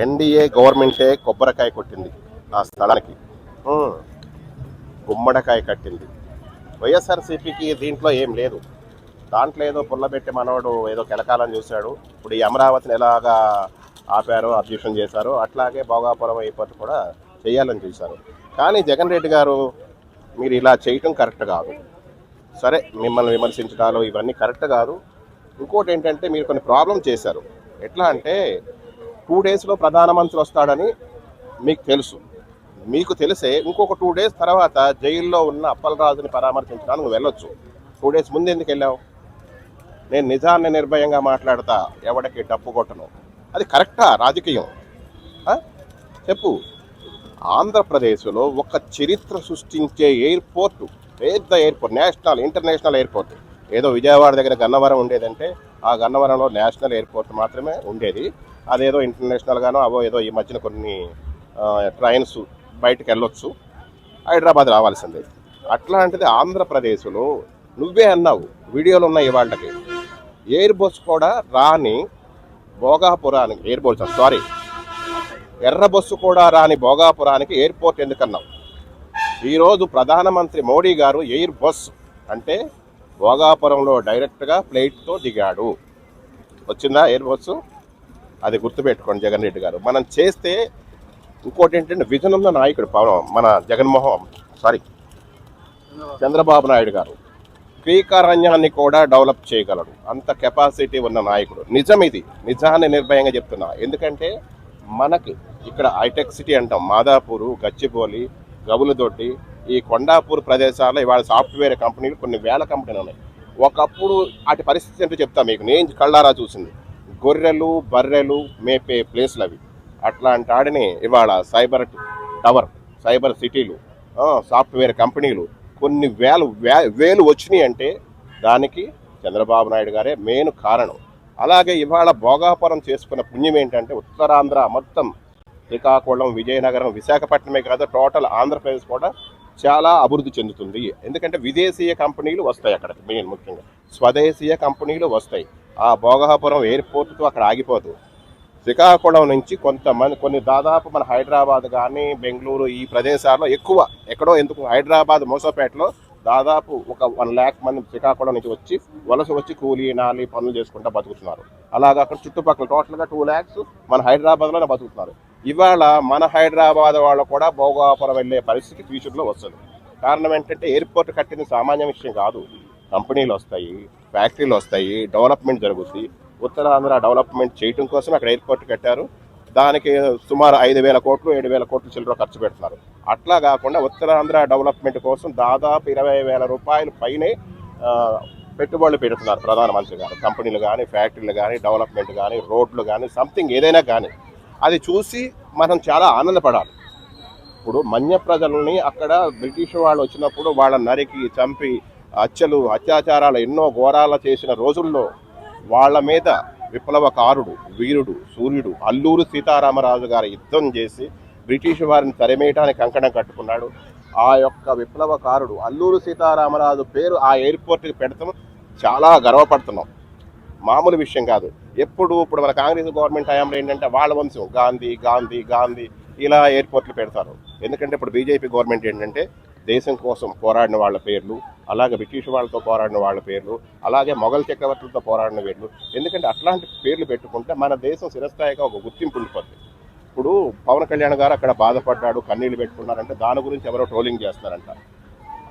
NDA గవర్నమెంటే కొబ్బరికాయ కొట్టింది ఆ స్థలానికి. గుమ్మడికాయ కట్టింది. వైఎస్ఆర్సీపీకి దీంట్లో ఏం లేదు. దాంట్లో ఏదో పుల్లబెట్టి మనోడు ఏదో కెలకాలని చూశాడు. ఇప్పుడు ఈ అమరావతిని ఎలాగా ఆపారో అబ్జెక్షన్ చేశారో అట్లాగే భోగాపురం ఎయిర్పోర్ట్ కూడా చేయాలని చూశారు. కానీ జగన్ రెడ్డి గారు మీరు ఇలా చేయటం కరెక్ట్ కాదు. సరే, మిమ్మల్ని విమర్శించడాలు ఇవన్నీ కరెక్ట్ కాదు. ఇంకోటి ఏంటంటే మీరు కొన్ని ప్రాబ్లం చేశారు. ఎట్లా అంటే 2 డేస్లో ప్రధానమంత్రి వస్తాడని మీకు తెలుసు. మీకు తెలిసే ఇంకొక 2 డేస్ తర్వాత జైల్లో ఉన్న అప్పలరాజుని పరామర్శించడానికి నువ్వు వెళ్ళొచ్చు. 2 డేస్ ముందు ఎందుకు వెళ్ళావు? నేను నిజాన్ని నిర్భయంగా మాట్లాడతా, ఎవడికి డప్పు కొట్టను. అది కరెక్టా రాజకీయం? చెప్పు. ఆంధ్రప్రదేశ్లో ఒక చరిత్ర సృష్టించే ఎయిర్పోర్టు, పెద్ద ఎయిర్పోర్ట్, నేషనల్ ఇంటర్నేషనల్ ఎయిర్పోర్ట్. ఏదో విజయవాడ దగ్గర గన్నవరం ఉండేదంటే ఆ గన్నవరంలో నేషనల్ ఎయిర్పోర్ట్ మాత్రమే ఉండేది. అదేదో ఇంటర్నేషనల్గానో అవో ఏదో ఈ మధ్యన కొన్ని ట్రైన్స్ బయటకు వెళ్ళొచ్చు, హైదరాబాద్ రావాల్సిందే. అట్లాంటిది ఆంధ్రప్రదేశ్లో నువ్వే అన్నావు, వీడియోలు ఉన్నాయి వాళ్ళకి, ఎయిర్ బస్ కూడా రాని భోగాపురానికి ఎర్ర బస్సు కూడా రాని భోగాపురానికి ఎయిర్పోర్ట్ ఎందుకన్నావు? ఈరోజు ప్రధానమంత్రి మోడీ గారు ఎయిర్ బస్ అంటే భోగాపురంలో డైరెక్ట్గా ఫ్లైట్తో దిగాడు. వచ్చిందా ఎయిర్ బస్సు? అది గుర్తుపెట్టుకోండి జగన్ రెడ్డి గారు. మనం చేస్తే ఇంకోటి ఏంటంటే విజన్ ఉన్న నాయకుడు మన చంద్రబాబు నాయుడు గారు శ్రీకారణ్యాన్ని కూడా డెవలప్ చేయగలడు. అంత కెపాసిటీ ఉన్న నాయకుడు. నిజం ఇది, నిజాన్ని నిర్భయంగా చెప్తున్నా. ఎందుకంటే మనకి ఇక్కడ హైటెక్ సిటీ అంటాం, మాదాపూరు, గచ్చిబౌలి, గవులదొడ్డి, ఈ కొండాపూర్ ప్రదేశాల్లో ఇవాళ సాఫ్ట్వేర్ కంపెనీలు కొన్ని వేల కంపెనీలు ఉన్నాయి. ఒకప్పుడు వాటి పరిస్థితి ఏంటో చెప్తా మీకు, నేను కళ్ళారా చూసింది. గొర్రెలు బర్రెలు మేపే ప్లేస్లు అవి. అట్లాంటి ఆడిని ఇవాళ సైబర్ టవర్, సైబర్ సిటీలు, సాఫ్ట్వేర్ కంపెనీలు కొన్ని వేలు వచ్చినాయి అంటే దానికి చంద్రబాబు నాయుడు గారే మెయిన్ కారణం. అలాగే ఇవాళ భోగాపురం చేసుకున్న పుణ్యం ఏంటంటే ఉత్తరాంధ్ర మొత్తం శ్రీకాకుళం, విజయనగరం, విశాఖపట్నమే కాదు, టోటల్ ఆంధ్రప్రదేశ్ కూడా చాలా అభివృద్ధి చెందుతుంది. ఎందుకంటే విదేశీయ కంపెనీలు వస్తాయి అక్కడికి, మెయిన్ ముఖ్యంగా స్వదేశీయ కంపెనీలు వస్తాయి. ఆ భోగాపురం ఎయిర్పోర్ట్తో అక్కడ ఆగిపోదు. శ్రీకాకుళం నుంచి కొన్ని దాదాపు మన హైదరాబాద్ కానీ బెంగళూరు ఈ ప్రదేశాల్లో ఎక్కువ, ఎక్కడో ఎందుకు హైదరాబాద్ మోసపేటలో దాదాపు ఒక 1 lakh మంది శ్రీకాకుళం నుంచి వలస వచ్చి కూలీ నాలి పనులు చేసుకుంటూ బతుకుతున్నారు. అలాగా అక్కడ చుట్టుపక్కల టోటల్గా 2 lakhs మన హైదరాబాద్లోనే బతుకుతున్నారు. ఇవాళ మన హైదరాబాద్ వాళ్ళు కూడా భోగాపురం వెళ్ళే పరిస్థితి ఫ్యూచర్లో వస్తుంది. కారణం ఏంటంటే ఎయిర్పోర్ట్ కట్టిన సామాన్య విషయం కాదు. కంపెనీలు వస్తాయి, ఫ్యాక్టరీలు వస్తాయి, డెవలప్మెంట్ జరుగుతుంది. ఉత్తరాంధ్ర డెవలప్మెంట్ చేయడం కోసం అక్కడ ఎయిర్పోర్ట్ కట్టారు. దానికి సుమారు 5,000 కోట్లు 7,000 కోట్లు చిల్లర ఖర్చు పెడుతున్నారు. అట్లా కాకుండా ఉత్తరాంధ్ర డెవలప్మెంట్ కోసం దాదాపు 20,000 రూపాయలు పైనే పెట్టుబడులు పెడుతున్నారు ప్రధానమంత్రి గారు. కంపెనీలు కానీ, ఫ్యాక్టరీలు కానీ, డెవలప్మెంట్ కానీ, రోడ్లు కానీ, సంథింగ్ ఏదైనా కానీ అది చూసి మనం చాలా ఆనందపడాలి. ఇప్పుడు మన్య ప్రజల్ని అక్కడ బ్రిటిష్ వాళ్ళు వచ్చినప్పుడు వాళ్ళని నరికి చంపి అత్యాచారాలు ఎన్నో ఘోరాలు చేసిన రోజుల్లో వాళ్ళ మీద విప్లవకారుడు, వీరుడు, సూర్యుడు అల్లూరు సీతారామరాజు గారు యుద్ధం చేసి బ్రిటిష్ వారిని తరిమేయడానికి కంకణం కట్టుకున్నాడు. ఆ యొక్క విప్లవకారుడు అల్లూరు సీతారామరాజు పేరు ఆ ఎయిర్పోర్ట్కి పెడతాం చాలా గర్వపడుతున్నాం. మామూలు విషయం కాదు. ఇప్పుడు మన కాంగ్రెస్ గవర్నమెంట్ హయాంలో ఏంటంటే వాళ్ళ వంశం గాంధీ గాంధీ గాంధీ ఇలా ఎయిర్పోర్ట్లు పెడతారు. ఎందుకంటే ఇప్పుడు బీజేపీ గవర్నమెంట్ ఏంటంటే దేశం కోసం పోరాడిన వాళ్ళ పేర్లు, అలాగే బ్రిటిష్ వాళ్ళతో పోరాడిన వాళ్ళ పేర్లు, అలాగే మొఘల్ చక్రవర్తులతో పోరాడిన పేర్లు. ఎందుకంటే అట్లాంటి పేర్లు పెట్టుకుంటే మన దేశం చిరస్థాయిగా ఒక గుర్తింపు ఉండిపోతుంది. ఇప్పుడు పవన్ కళ్యాణ్ గారు అక్కడ బాధపడ్డాడు, కన్నీళ్ళు పెట్టుకున్నారంటే దాని గురించి ఎవరో ట్రోలింగ్ చేస్తారంట.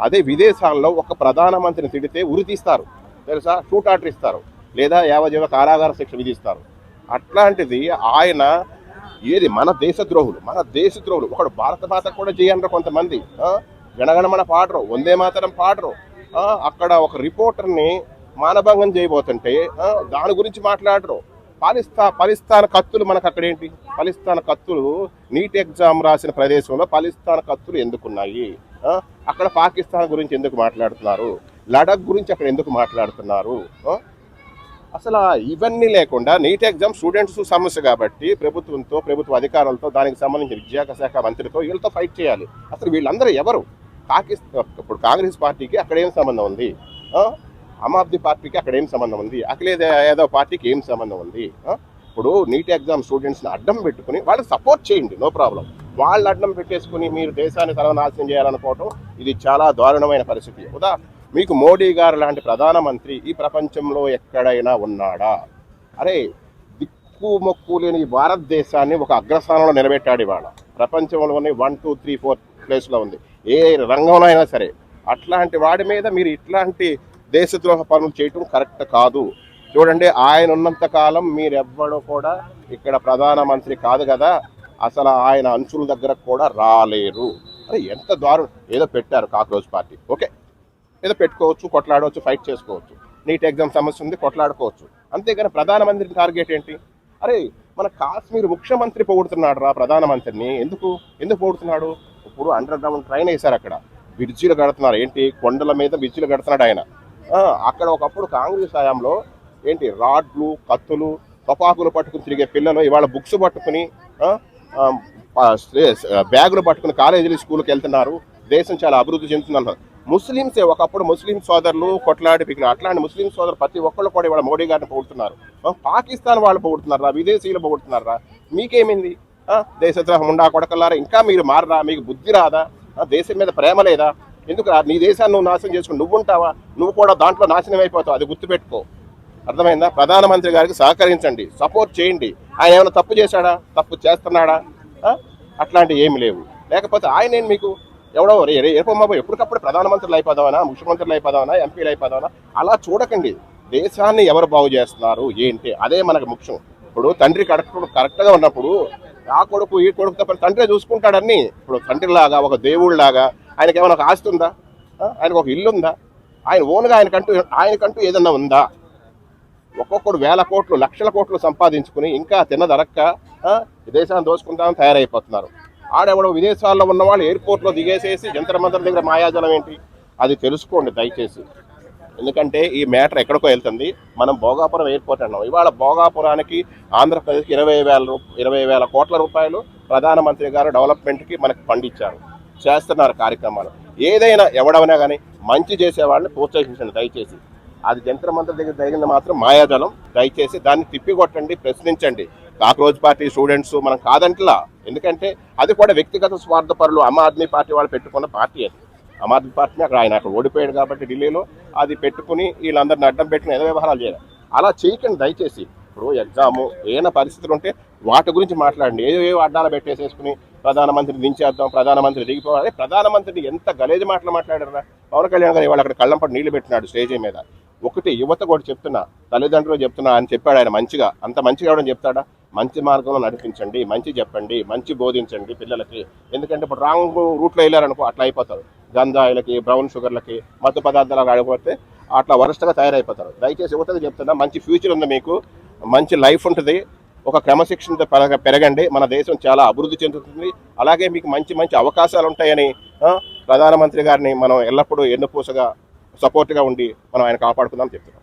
అదే విదేశాల్లో ఒక ప్రధానమంత్రిని తిడితే ఉరి తీస్తారు తెలుసా, షూట్ ఆర్డర్ ఇస్తారు, లేదా యావజీవ కారాగార శిక్ష విధిస్తారు. అట్లాంటిది ఆయన మన దేశద్రోహులు ఒకడు భారత మాత కూడా చేయనరు కొంతమంది. జనగణమన పాడరు, వందే మాతరం పాడరు. అక్కడ ఒక రిపోర్టర్ని మానభంగం చేయబోతుంటే దాని గురించి మాట్లాడరు. పాలిస్తాన్ కత్తులు మనకు అక్కడ ఏంటి? పాలిస్తాన్ కత్తులు నీట్ ఎగ్జామ్ రాసిన ప్రదేశంలో పాలిస్తాన్ కత్తులు ఎందుకున్నాయి? అక్కడ పాకిస్తాన్ గురించి ఎందుకు మాట్లాడుతున్నారు? లడఖ్ గురించి అక్కడ ఎందుకు మాట్లాడుతున్నారు? అసలు ఇవన్నీ లేకుండా నీట్ ఎగ్జామ్ స్టూడెంట్స్ సమస్య కాబట్టి ప్రభుత్వ అధికారులతో దానికి సంబంధించిన విద్యాశాఖ మంత్రితో వీళ్ళతో ఫైట్ చేయాలి. అసలు వీళ్ళందరూ ఎవరు? ఇప్పుడు కాంగ్రెస్ పార్టీకి అక్కడ ఏం సంబంధం ఉంది? ఆమ్ ఆద్మీ పార్టీకి అక్కడ ఏం సంబంధం ఉంది? అఖిలేష్ యాదవ్ పార్టీకి ఏం సంబంధం ఉంది? ఇప్పుడు నీట్ ఎగ్జామ్ స్టూడెంట్స్ని అడ్డం పెట్టుకుని వాళ్ళకి సపోర్ట్ చేయండి, నో ప్రాబ్లం. వాళ్ళు అడ్డం పెట్టేసుకుని మీరు దేశాన్ని సర్వనాశనం చేయాలనుకోవటం ఇది చాలా దారుణమైన పరిస్థితి. మీకు మోడీ గారు లాంటి ప్రధానమంత్రి ఈ ప్రపంచంలో ఎక్కడైనా ఉన్నాడా? అరే, దిక్కు మొక్కు లేని భారతదేశాన్ని ఒక అగ్రస్థానంలో నిలబెట్టాడు ఇవాళ. ప్రపంచంలోనే 1, 2, 3, 4 ప్లేస్లో ఉంది ఏ రంగంలో అయినా సరే. అట్లాంటి వాడి మీద మీరు ఇట్లాంటి దేశద్రోహ పనులు చేయటం కరెక్ట్ కాదు. చూడండి, ఆయన ఉన్నంత కాలం మీరెవ్వడూ కూడా ఇక్కడ ప్రధానమంత్రి కాదు కదా, అసలు ఆయన అంచుల దగ్గర కూడా రాలేరు. అరే ఎంత దారుణం. ఏదో పెట్టారు కాక్రోచ్ పార్టీ, ఓకే, ఏదో పెట్టుకోవచ్చు, కొట్లాడవచ్చు, ఫైట్ చేసుకోవచ్చు. నీట్ ఎగ్జామ్ సమస్య ఉంది, కొట్లాడుకోవచ్చు. అంతేగాని ప్రధానమంత్రిని టార్గెట్ ఏంటి? అరే, మన కాశ్మీర్ ముఖ్యమంత్రి పొగుడుతున్నాడు రా ప్రధానమంత్రిని. ఎందుకు పొగుడుతున్నాడు? ఇప్పుడు అండర్ గ్రౌండ్ ట్రైన్ వేశారు, అక్కడ బ్రిడ్జిలు కడుతున్నారు. ఏంటి, కొండల మీద బ్రిడ్జిలు కడుతున్నాడు ఆయన. అక్కడ ఒకప్పుడు కాంగ్రెస్ హయాంలో ఏంటి రాడ్లు, కత్తులు, తుపాకులు పట్టుకుని తిరిగే పిల్లలు ఇవాళ బుక్స్ పట్టుకుని బ్యాగులు పట్టుకుని కాలేజీలు స్కూల్కి వెళ్తున్నారు. దేశం చాలా అభివృద్ధి చెందుతున్నారు. ముస్లింసే ఒకప్పుడు ముస్లిం సోదరులు కొట్లాడి పిగిన అట్లాంటి ముస్లిం సోదరులు ప్రతి ఒక్కళ్ళు కూడా ఇవాళ మోడీ గారిని పొగుడుతున్నారు. పాకిస్తాన్ వాళ్ళు పొగుడుతున్నారా, విదేశీయులు పొగుడుతున్నారా? మీకేమైంది? దేశద్రోహం ఉండా కొడకల్లారా, ఇంకా మీరు మారరా? మీకు బుద్ధి రాదా? దేశం మీద ప్రేమ లేదా? ఎందుకు నీ దేశాన్ని నువ్వు నాశనం చేసుకుని నువ్వు ఉంటావా? నువ్వు కూడా దాంట్లో నాశనం అయిపోతావు, అది గుర్తుపెట్టుకో. అర్థమైందా? ప్రధానమంత్రి గారికి సహకరించండి, సపోర్ట్ చేయండి. ఆయన ఏమైనా తప్పు చేశాడా? తప్పు చేస్తున్నాడా? అట్లాంటివి ఏమి లేవు. లేకపోతే ఆయన ఏం మీకు ఎవడో ఏపమ్మ ఎప్పటికప్పుడు ప్రధానమంత్రులు అయిపోదామనా, ముఖ్యమంత్రులు అయిపోదామనా, ఎంపీలు అయిపోదామనా? అలా చూడకండి. దేశాన్ని ఎవరు బాగు చేస్తున్నారు ఏంటి, అదే మనకు ముఖ్యం. ఇప్పుడు తండ్రి కరెక్ట్గా ఉన్నప్పుడు ఆ కొడుకు ఈ కొడుకుతో తండ్రి చూసుకుంటాడని. ఇప్పుడు తండ్రిలాగా ఒక దేవుళ్ళలాగా ఆయనకి ఏమైనా ఒక ఆస్తి ఉందా? ఆయనకు ఒక ఇల్లు ఉందా? ఆయన ఓన్గా ఆయనకంటూ ఏదన్నా ఉందా? ఒక్కొక్కడు వేల కోట్లు, లక్షల కోట్లు సంపాదించుకుని ఇంకా తిన్నదరక్క దేశాన్ని దోచుకుంటామని తయారైపోతున్నారు. ఆడెవడో విదేశాల్లో ఉన్న వాళ్ళు ఎయిర్పోర్ట్లో దిగేసేసి జంతర్ మంతర్ దగ్గర మాయాజలం ఏంటి, అది తెలుసుకోండి దయచేసి. ఎందుకంటే ఈ మ్యాటర్ ఎక్కడికో వెళ్తుంది. మనం భోగాపురం ఎయిర్పోర్ట్ అన్నాం. ఇవాళ భోగాపురానికి ఆంధ్రప్రదేశ్కి 20,000 కోట్ల రూపాయలు ప్రధానమంత్రి గారు డెవలప్మెంట్కి మనకి ఫండ్ ఇచ్చారు, చేస్తున్నారు కార్యక్రమాలు. ఏదైనా ఎవడమైనా కానీ మంచి చేసేవాళ్ళని ప్రోత్సహించండి దయచేసి. అది జంతర్ మంతర్ దగ్గర జరిగింది మాత్రం మాయాజలం. దయచేసి దాన్ని తిప్పికొట్టండి, ప్రశ్నించండి. కాక్రోచ్ పార్టీ స్టూడెంట్స్ మనం కాదంటలా, ఎందుకంటే అది కూడా వ్యక్తిగత స్వార్థపరులు ఆమ్ ఆద్మీ పార్టీ వాళ్ళు పెట్టుకున్న పార్టీ. అది ఆమ్ ఆద్మీ పార్టీని అక్కడ ఓడిపోయాడు కాబట్టి ఢిల్లీలో అది పెట్టుకుని వీళ్ళందరిని అడ్డం పెట్టిన ఏదో వ్యవహారాలు చేయాలి. అలా చేయకండి దయచేసి. ఇప్పుడు ఎగ్జాము ఏమైనా పరిస్థితులు ఉంటే వాటి గురించి మాట్లాడండి. ఏవో అడ్డాలు పెట్టేసేసుకుని ప్రధానమంత్రిని దించేద్దాం, ప్రధానమంత్రి దిగిపోవాలి. ప్రధానమంత్రిని ఎంత గలేజ్ మాటలు మాట్లాడారా? పవన్ కళ్యాణ్ గారు ఇవాళ అక్కడ కళ్ళంపడి నీళ్లు పెట్టినాడు స్టేజ్ మీద. ఒకటి యువత కూడా చెప్తున్నా, తల్లిదండ్రులు చెప్తున్నా అని చెప్పాడు ఆయన. మంచిగా అంత మంచిగా ఎవడని చెప్తాడా? మంచి మార్గంలో నడిపించండి, మంచి చెప్పండి, మంచి బోధించండి పిల్లలకి. ఎందుకంటే ఇప్పుడు రాంగ్ రూట్లో వెళ్ళారనుకో అట్లా అయిపోతారు. గంజాయిలకి, బ్రౌన్ షుగర్లకి, మత్తు పదార్థాలకు ఆడిపోతే అట్లా వరస్ట్గా తయారైపోతారు. దయచేసి యువతకు చెప్తున్నా, మంచి ఫ్యూచర్ ఉంది మీకు, మంచి లైఫ్ ఉంటుంది. ఒక క్రమశిక్షణతో పెరగండి, మన దేశం చాలా అభివృద్ధి చెందుతుంది. అలాగే మీకు మంచి మంచి అవకాశాలు ఉంటాయని ప్రధానమంత్రి గారిని మనం ఎల్లప్పుడూ ఎన్నుపూసగా సపోర్ట్గా ఉండి మనం ఆయన కాపాడుకుందాం చెప్తున్నాం.